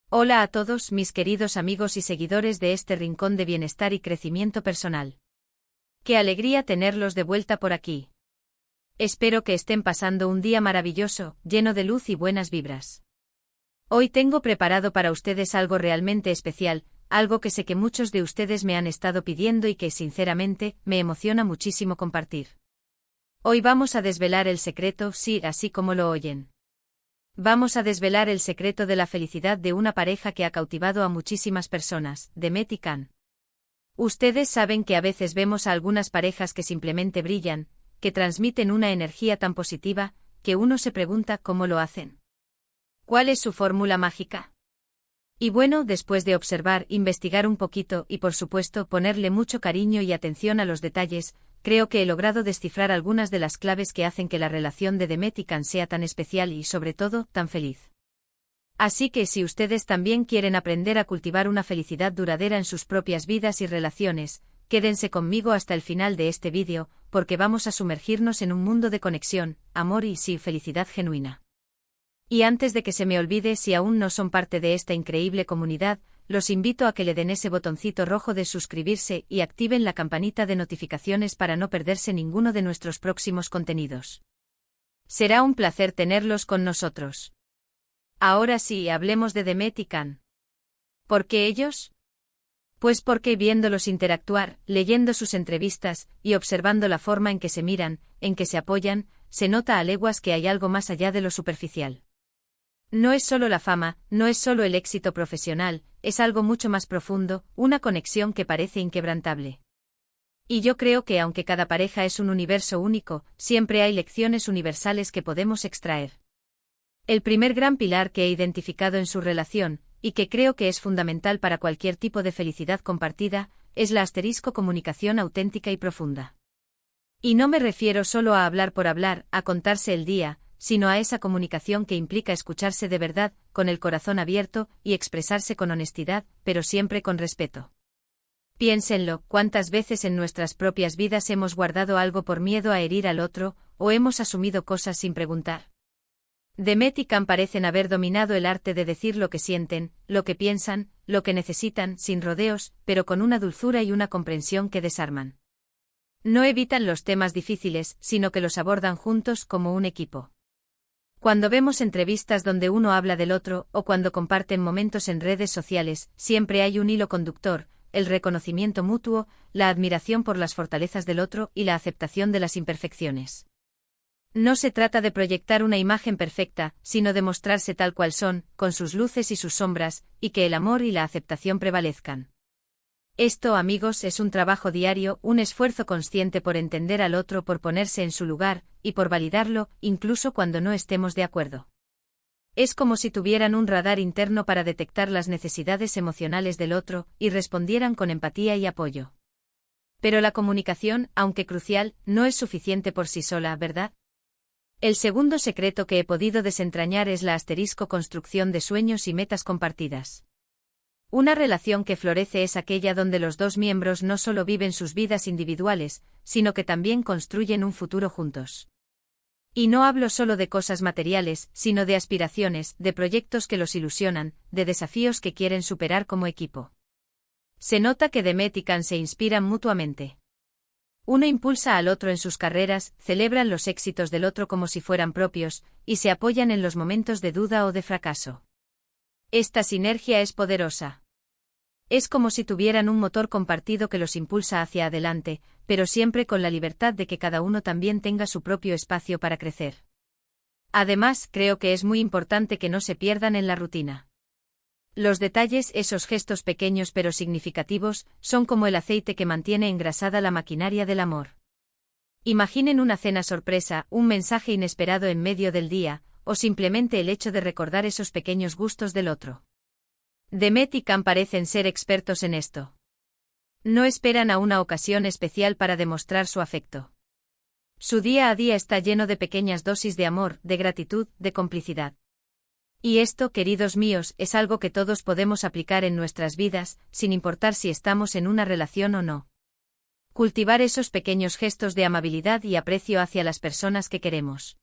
Hola a todos mis queridos amigos y seguidores de este rincón de bienestar y crecimiento personal. Qué alegría tenerlos de vuelta por aquí. Espero que estén pasando un día maravilloso, lleno de luz y buenas vibras. Hoy tengo preparado para ustedes algo realmente especial, algo que sé que muchos de ustedes me han estado pidiendo y que, sinceramente, me emociona muchísimo compartir. Hoy vamos a desvelar el secreto, sí, así como lo oyen. Vamos a desvelar el secreto de la felicidad de una pareja que ha cautivado a muchísimas personas, Demet y Can. Ustedes saben que a veces vemos a algunas parejas que simplemente brillan, que transmiten una energía tan positiva, que uno se pregunta cómo lo hacen. ¿Cuál es su fórmula mágica? Y bueno, después de observar, investigar un poquito y por supuesto ponerle mucho cariño y atención a los detalles, creo que he logrado descifrar algunas de las claves que hacen que la relación de Demet y Can sea tan especial y, sobre todo, tan feliz. Así que si ustedes también quieren aprender a cultivar una felicidad duradera en sus propias vidas y relaciones, quédense conmigo hasta el final de este vídeo, porque vamos a sumergirnos en un mundo de conexión, amor y sí, felicidad genuina. Y antes de que se me olvide, si aún no son parte de esta increíble comunidad, los invito a que le den ese botoncito rojo de suscribirse y activen la campanita de notificaciones para no perderse ninguno de nuestros próximos contenidos. Será un placer tenerlos con nosotros. Ahora sí, hablemos de Demet y Can. ¿Por qué ellos? Pues porque viéndolos interactuar, leyendo sus entrevistas y observando la forma en que se miran, en que se apoyan, se nota a leguas que hay algo más allá de lo superficial. No es solo la fama, no es solo el éxito profesional, es algo mucho más profundo, una conexión que parece inquebrantable. Y yo creo que aunque cada pareja es un universo único, siempre hay lecciones universales que podemos extraer. El primer gran pilar que he identificado en su relación, y que creo que es fundamental para cualquier tipo de felicidad compartida, es la comunicación auténtica y profunda. Y no me refiero solo a hablar por hablar, a contarse el día, sino a esa comunicación que implica escucharse de verdad, con el corazón abierto, y expresarse con honestidad, pero siempre con respeto. Piénsenlo, ¿cuántas veces en nuestras propias vidas hemos guardado algo por miedo a herir al otro, o hemos asumido cosas sin preguntar? Demet y Can parecen haber dominado el arte de decir lo que sienten, lo que piensan, lo que necesitan, sin rodeos, pero con una dulzura y una comprensión que desarman. No evitan los temas difíciles, sino que los abordan juntos como un equipo. Cuando vemos entrevistas donde uno habla del otro, o cuando comparten momentos en redes sociales, siempre hay un hilo conductor, el reconocimiento mutuo, la admiración por las fortalezas del otro y la aceptación de las imperfecciones. No se trata de proyectar una imagen perfecta, sino de mostrarse tal cual son, con sus luces y sus sombras, y que el amor y la aceptación prevalezcan. Esto, amigos, es un trabajo diario, un esfuerzo consciente por entender al otro, por ponerse en su lugar, y por validarlo, incluso cuando no estemos de acuerdo. Es como si tuvieran un radar interno para detectar las necesidades emocionales del otro, y respondieran con empatía y apoyo. Pero la comunicación, aunque crucial, no es suficiente por sí sola, ¿verdad? El segundo secreto que he podido desentrañar es la construcción de sueños y metas compartidas. Una relación que florece es aquella donde los dos miembros no solo viven sus vidas individuales, sino que también construyen un futuro juntos. Y no hablo solo de cosas materiales, sino de aspiraciones, de proyectos que los ilusionan, de desafíos que quieren superar como equipo. Se nota que Demet y Can se inspiran mutuamente. Uno impulsa al otro en sus carreras, celebran los éxitos del otro como si fueran propios, y se apoyan en los momentos de duda o de fracaso. Esta sinergia es poderosa. Es como si tuvieran un motor compartido que los impulsa hacia adelante, pero siempre con la libertad de que cada uno también tenga su propio espacio para crecer. Además, creo que es muy importante que no se pierdan en la rutina. Los detalles, esos gestos pequeños pero significativos, son como el aceite que mantiene engrasada la maquinaria del amor. Imaginen una cena sorpresa, un mensaje inesperado en medio del día, o simplemente el hecho de recordar esos pequeños gustos del otro. Demet y Can parecen ser expertos en esto. No esperan a una ocasión especial para demostrar su afecto. Su día a día está lleno de pequeñas dosis de amor, de gratitud, de complicidad. Y esto, queridos míos, es algo que todos podemos aplicar en nuestras vidas, sin importar si estamos en una relación o no. Cultivar esos pequeños gestos de amabilidad y aprecio hacia las personas que queremos.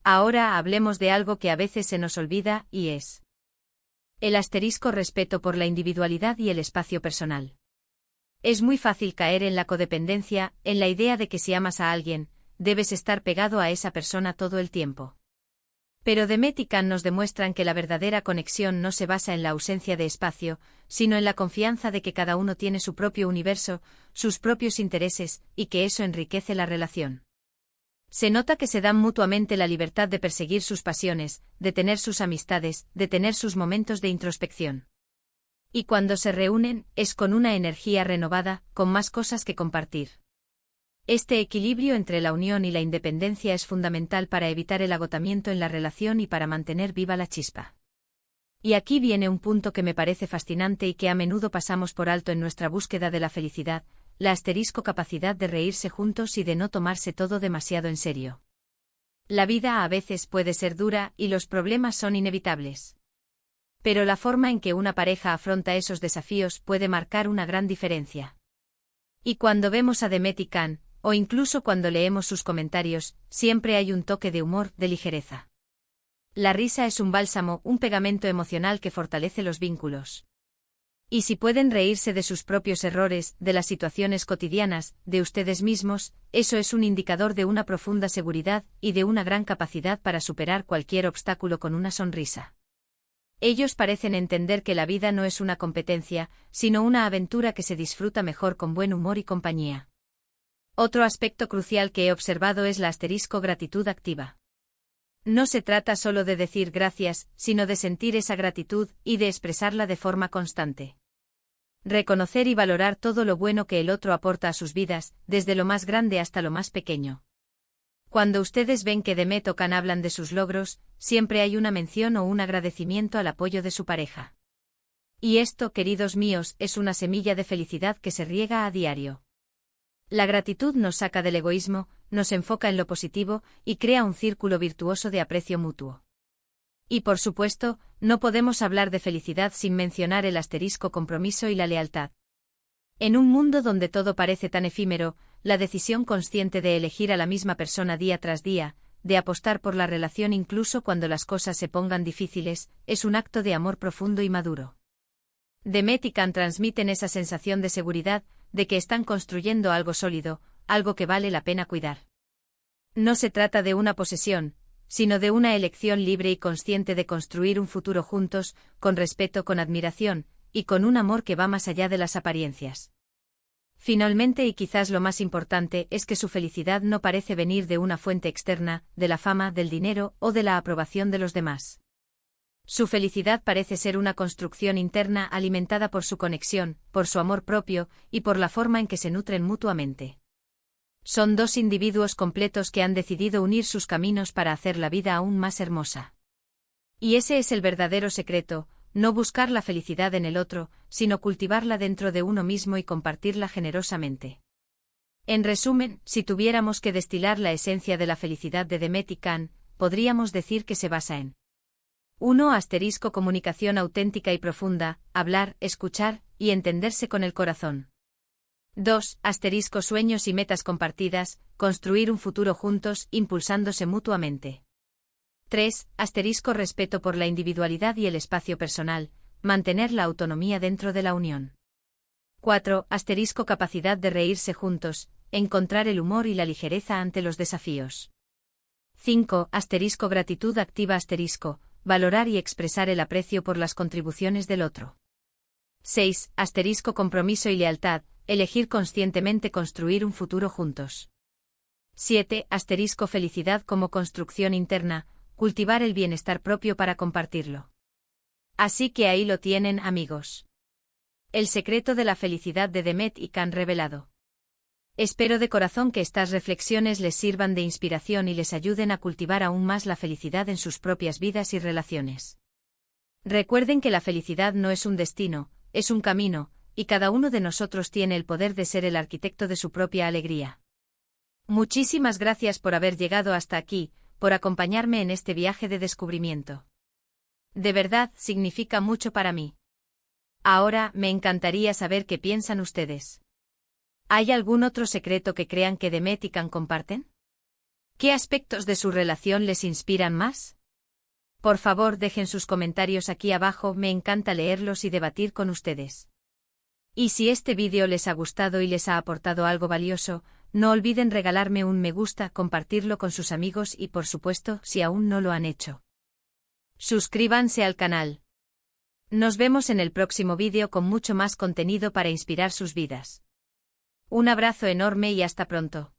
Ahora hablemos de algo que a veces se nos olvida, y es El asterisco respeto por la individualidad y el espacio personal. Es muy fácil caer en la codependencia, en la idea de que si amas a alguien, debes estar pegado a esa persona todo el tiempo. Pero Demet y Can nos demuestran que la verdadera conexión no se basa en la ausencia de espacio, sino en la confianza de que cada uno tiene su propio universo, sus propios intereses, y que eso enriquece la relación. Se nota que se dan mutuamente la libertad de perseguir sus pasiones, de tener sus amistades, de tener sus momentos de introspección. Y cuando se reúnen, es con una energía renovada, con más cosas que compartir. Este equilibrio entre la unión y la independencia es fundamental para evitar el agotamiento en la relación y para mantener viva la chispa. Y aquí viene un punto que me parece fascinante y que a menudo pasamos por alto en nuestra búsqueda de la felicidad, la capacidad de reírse juntos y de no tomarse todo demasiado en serio. La vida a veces puede ser dura y los problemas son inevitables. Pero la forma en que una pareja afronta esos desafíos puede marcar una gran diferencia. Y cuando vemos a Demet y Can, o incluso cuando leemos sus comentarios, siempre hay un toque de humor, de ligereza. La risa es un bálsamo, un pegamento emocional que fortalece los vínculos. Y si pueden reírse de sus propios errores, de las situaciones cotidianas, de ustedes mismos, eso es un indicador de una profunda seguridad y de una gran capacidad para superar cualquier obstáculo con una sonrisa. Ellos parecen entender que la vida no es una competencia, sino una aventura que se disfruta mejor con buen humor y compañía. Otro aspecto crucial que he observado es la gratitud activa. No se trata solo de decir gracias, sino de sentir esa gratitud y de expresarla de forma constante. Reconocer y valorar todo lo bueno que el otro aporta a sus vidas, desde lo más grande hasta lo más pequeño. Cuando ustedes ven que Demet o Can hablan de sus logros, siempre hay una mención o un agradecimiento al apoyo de su pareja. Y esto, queridos míos, es una semilla de felicidad que se riega a diario. La gratitud nos saca del egoísmo, nos enfoca en lo positivo y crea un círculo virtuoso de aprecio mutuo. Y por supuesto, no podemos hablar de felicidad sin mencionar el compromiso y la lealtad. En un mundo donde todo parece tan efímero, la decisión consciente de elegir a la misma persona día tras día, de apostar por la relación incluso cuando las cosas se pongan difíciles, es un acto de amor profundo y maduro. Demet y Can transmiten esa sensación de seguridad, de que están construyendo algo sólido, algo que vale la pena cuidar. No se trata de una posesión, sino de una elección libre y consciente de construir un futuro juntos, con respeto, con admiración, y con un amor que va más allá de las apariencias. Finalmente, y quizás lo más importante, es que su felicidad no parece venir de una fuente externa, de la fama, del dinero o de la aprobación de los demás. Su felicidad parece ser una construcción interna alimentada por su conexión, por su amor propio, y por la forma en que se nutren mutuamente. Son dos individuos completos que han decidido unir sus caminos para hacer la vida aún más hermosa. Y ese es el verdadero secreto, no buscar la felicidad en el otro, sino cultivarla dentro de uno mismo y compartirla generosamente. En resumen, si tuviéramos que destilar la esencia de la felicidad de Demet y Can, podríamos decir que se basa en 1. Comunicación auténtica y profunda, hablar, escuchar, y entenderse con el corazón. 2. Sueños y metas compartidas, construir un futuro juntos, impulsándose mutuamente. 3. Respeto por la individualidad y el espacio personal, mantener la autonomía dentro de la unión. 4. Capacidad de reírse juntos, encontrar el humor y la ligereza ante los desafíos. 5. Gratitud activa valorar y expresar el aprecio por las contribuciones del otro. 6. Compromiso y lealtad, elegir conscientemente construir un futuro juntos. 7. Felicidad como construcción interna, cultivar el bienestar propio para compartirlo. Así que ahí lo tienen, amigos. El secreto de la felicidad de Demet y Can revelado. Espero de corazón que estas reflexiones les sirvan de inspiración y les ayuden a cultivar aún más la felicidad en sus propias vidas y relaciones. Recuerden que la felicidad no es un destino, es un camino, y cada uno de nosotros tiene el poder de ser el arquitecto de su propia alegría. Muchísimas gracias por haber llegado hasta aquí, por acompañarme en este viaje de descubrimiento. De verdad, significa mucho para mí. Ahora, me encantaría saber qué piensan ustedes. ¿Hay algún otro secreto que crean que Demet y Can comparten? ¿Qué aspectos de su relación les inspiran más? Por favor, dejen sus comentarios aquí abajo, me encanta leerlos y debatir con ustedes. Y si este vídeo les ha gustado y les ha aportado algo valioso, no olviden regalarme un me gusta, compartirlo con sus amigos y, por supuesto, si aún no lo han hecho, suscríbanse al canal. Nos vemos en el próximo vídeo con mucho más contenido para inspirar sus vidas. Un abrazo enorme y hasta pronto.